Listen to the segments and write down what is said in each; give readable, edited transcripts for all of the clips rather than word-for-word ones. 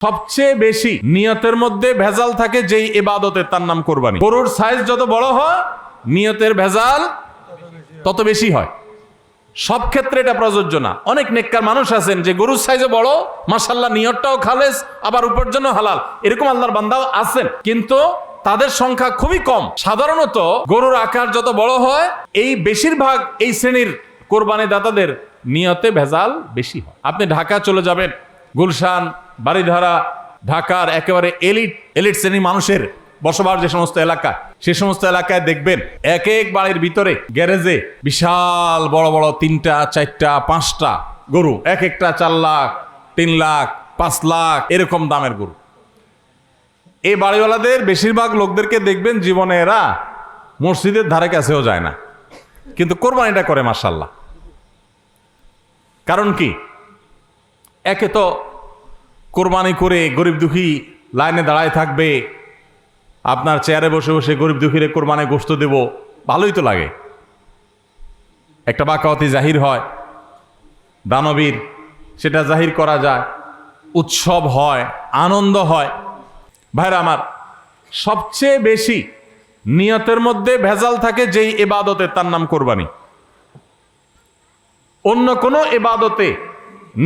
সবচেয়ে বেশি নিয়তের মধ্যে ভেজাল থাকে যেই ইবাদতের, তার নাম কোরবানি। গরুর সাইজ যত বড় হয় নিয়তের ভেজাল তত বেশি হয়। সব ক্ষেত্রে এটা প্রযোজ্য না। অনেক নেককার মানুষ আছেন যে গরুর সাইজে বড়, মাশাআল্লাহ নিয়তটাও খালেস, আবার উপার্জনও হালাল, এরকম আল্লাহর বান্দাও আছেন, কিন্তু তাদের সংখ্যা খুবই কম। সাধারণত গরুর আকার যত বড় হয় এই বেশিরভাগ এই শ্রেণীর কোরবানি দাতাদের নিয়তে ভেজাল বেশি হয়। আপনি ঢাকা চলে যাবেন, গুলশান, বাড়িধারা, ঢাকার একেবারে এলিট শ্রেণীর মানুষের বসবাস যে সমস্ত এলাকা, সে সমস্ত এলাকায় দেখবেন এক এক বাড়ির ভিতরে গ্যারেজে বিশাল বড় বড় 3টা 4টা 5টা গরু, এক একটা 4 লাখ 3 লাখ 5 লাখ এরকম দামের গরু। এই বাড়িওয়ালাদের বেশিরভাগ লোকদেরকে দেখবেন জীবনে এরা মসজিদের ধারে কাছেও যায় না, কিন্তু কোরবানিটা করে মাশাআল্লাহ। কারণ কি? একে তো কোরবানি করে গরিব দুঃখী লাইনে দাঁড়ায় থাকবে, আপনার চেয়ারে বসে বসে গরিব দুঃখীরে কোরবানি গোশত দেব, ভালোই তো লাগে। একটা বাকাওয়াতি জাহির হয়, দানবীর সেটা জাহির করা যায়, উৎসব হয়, আনন্দ হয়। ভাইরা আমার, সবচেয়ে বেশি নিয়তের মধ্যে ভেজাল থাকে যেই ইবাদতের, তার নাম কোরবানি। অন্য কোনো ইবাদতে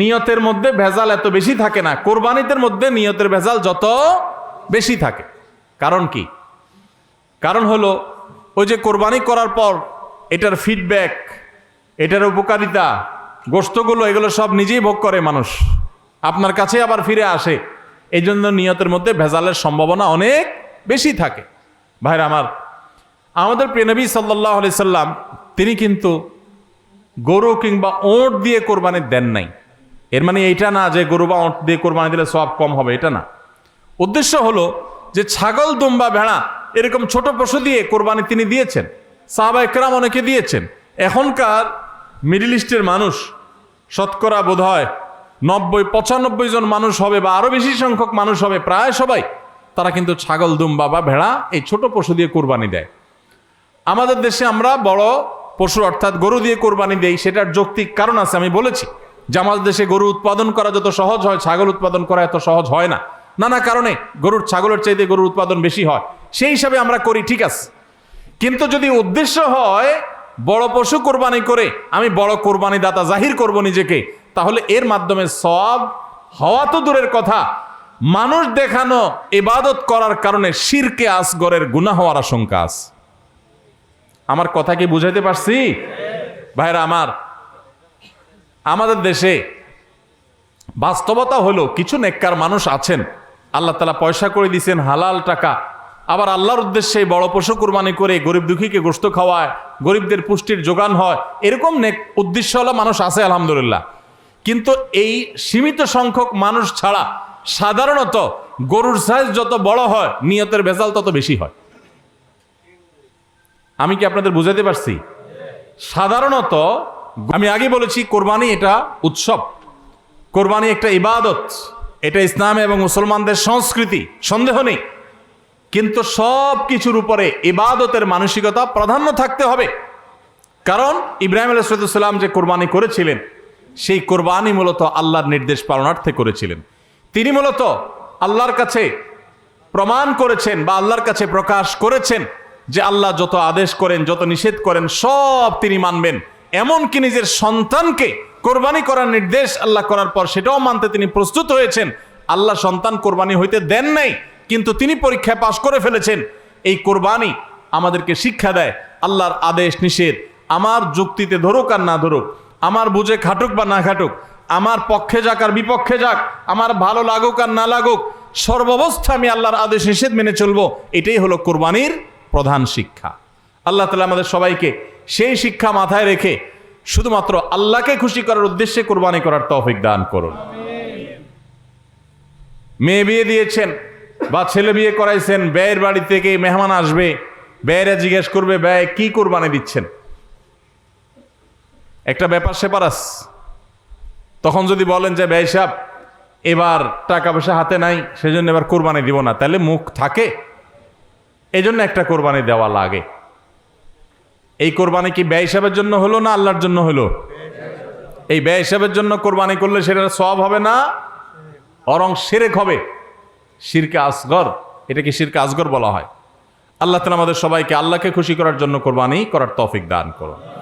নিয়তের মধ্যে ভেজাল এত বেশি থাকে না, কোরবানিদের মধ্যে নিয়তের ভেজাল যত বেশি থাকে। কারণ কি? কারণ হলো ওই যে কোরবানি করার পর এটার ফিডব্যাক, এটার উপকারিতা, গোশতগুলো এগুলো সব নিজেই ভোগ করে মানুষ, আপনার কাছে আবার ফিরে আসে। এই জন্য নিয়তের মধ্যে ভেজালের সম্ভাবনা অনেক বেশি থাকে। ভাইরা আমার, আমাদের প্রিয় নবী সাল্লাল্লাহু আলাইহি সাল্লাম তিনি কিন্তু গরু কিংবা ওঁট দিয়ে কোরবানি দেন নাই। এর মানে এইটা না যে গরু বা ওঁট দিয়ে কোরবানি দিলে সওয়াব কম হবে, এটা না। উদ্দেশ্য হলো যে ছাগল, দুম্বা, ভেড়া এরকম ছোট পশু দিয়ে কোরবানি তিনি দিয়েছেন, সাহাবায়ে কেরাম অনেকে দিয়েছেন। এখনকার মিডল ইস্টের মানুষ শতকরা বোধহয় 90-95 জন মানুষ হবে, বা আরো বেশি সংখ্যক মানুষ হবে, প্রায় সবাই তারা কিন্তু ছাগল, দুম্বা বা ভেড়া এই ছোট পশু দিয়ে কোরবানি দেয়। আমাদের দেশে আমরা বড় পশু অর্থাৎ গরু দিয়ে কোরবানি দেই, সেটার যৌক্তিক কারণ আছে। আমি বলেছি যে আমাদের দেশে গরু উৎপাদন করা যত সহজ হয়, ছাগল উৎপাদন করা এত সহজ হয় না। নানা কারণে গরুর, ছাগলের চাইতে গরুর উৎপাদন বেশি হয়, সেই হিসাবে আমরা করি, ঠিক আছে। কিন্তু যদি উদ্দেশ্য হয় বড় পশু কোরবানি করে আমি বড় কোরবানি দাতা জাহির করব নিজেকে, তাহলে এর মাধ্যমে সওয়াব হওয়া তো দূরের কথা, মানুষ দেখানো ইবাদত করার কারণে শিরকে আসগরের গুনাহ হওয়ার আশঙ্কা আছে। আমার কথা কি বুঝাইতে পারছি? ভাইরা আমার, আমাদের দেশে বাস্তবতা হলো কিছু নেককার মানুষ আছেন, আল্লাহ তাআলা পয়সা করে দিয়েছেন, হালাল টাকা, আবার আল্লাহর উদ্দেশ্যে বড় পশু কুরবানি করে গরিব দুঃখীকে গোশত খাওয়ায়, গরিবদের পুষ্টির যোগান হয়, এরকম নেক উদ্দেশ্যওয়ালা মানুষ আছে আলহামদুলিল্লাহ। কিন্তু এই সীমিত সংখ্যক মানুষ ছাড়া সাধারণত গরুর সাইজ যত বড় হয় নিয়তের ভেজাল তত বেশি হয়। আমি কি আপনাদের বুঝাতে পারছি? সাধারণত আমি আগে বলেছি কোরবানি এটা উৎসব, কোরবানি একটা ইবাদত, এটা ইসলাম এবং মুসলমানদের সংস্কৃতি, সন্দেহ নেই। কিন্তু সব কিছুর উপরে ইবাদতের মানসিকতা প্রাধান্য থাকতে হবে। কারণ ইব্রাহিম আলাইহিস সালাম যে কোরবানি করেছিলেন, সেই কোরবানি মূলত আল্লাহর নির্দেশ পালনার্থে করেছিলেন। তিনি মূলত আল্লাহর কাছে প্রমাণ করেছেন বা আল্লাহর কাছে প্রকাশ করেছেন যে আল্লাহ যত আদেশ করেন, যত নিষেধ করেন সব তিনি মানবেন। এমনকি নিজের সন্তানকে কোরবানি করার নির্দেশ আল্লাহ করার পর সেটাও মানতে তিনি প্রস্তুত হয়েছেন। আল্লাহ সন্তান কোরবানি হইতে দেন নাই, কিন্তু তিনি পরীক্ষায় পাশ করে ফেলেছেন। এই কোরবানি আমাদেরকে শিক্ষা দেয় আল্লাহর আদেশ নিষেধ আমার যুক্তিতে ধরুক আর না ধরুক, আমার বুঝে খাটুক বা না খাটুক, আমার পক্ষে যাক আর বিপক্ষে যাক, আমার ভালো লাগুক আর না লাগুক, সর্বাবস্থা আমি আল্লাহর আদেশ নিষেধ মেনে চলবো। এটাই হলো কোরবানির প্রধান শিক্ষা। আল্লাহ তাআলা আমাদের সবাইকে সেই শিক্ষা মাথায় রেখে শুধুমাত্র আল্লাহকে খুশি করার উদ্দেশ্যে কোরবানি করার তৌফিক দান করুন। মেয়ে বিয়ে দিয়েছেন বা ছেলে বিয়ে করাইছেন, ব্যয়ের বাড়ি থেকে মেহমান আসবে, ব্যয়েরা জিজ্ঞেস করবে ব্যয় কি কোরবানি দিচ্ছেন, একটা ব্যাপার সেপার আছে। তখন যদি বলেন যে ব্যয় সাহেব এবার টাকা পয়সা হাতে নাই, সেজন্য এবার কোরবানি দিব না, তাহলে মুখ থাকে? এই জন্য একটা কোরবানি দেওয়া লাগে। এই কোরবানি কি ব্যয় হিসাবের জন্য হলো না আল্লাহর জন্য হলো? এই ব্যয় হিসাবের জন্য কোরবানি করলে সেটার সওয়াব হবে না? বরং শিরক হবে, শিরকে আসগর। এটাকে শিরকে আসগর বলা হয়। আল্লাহ তাআলা আমাদের সবাইকে আল্লাহকে খুশি করার জন্য কোরবানি করার তৌফিক দান করুন।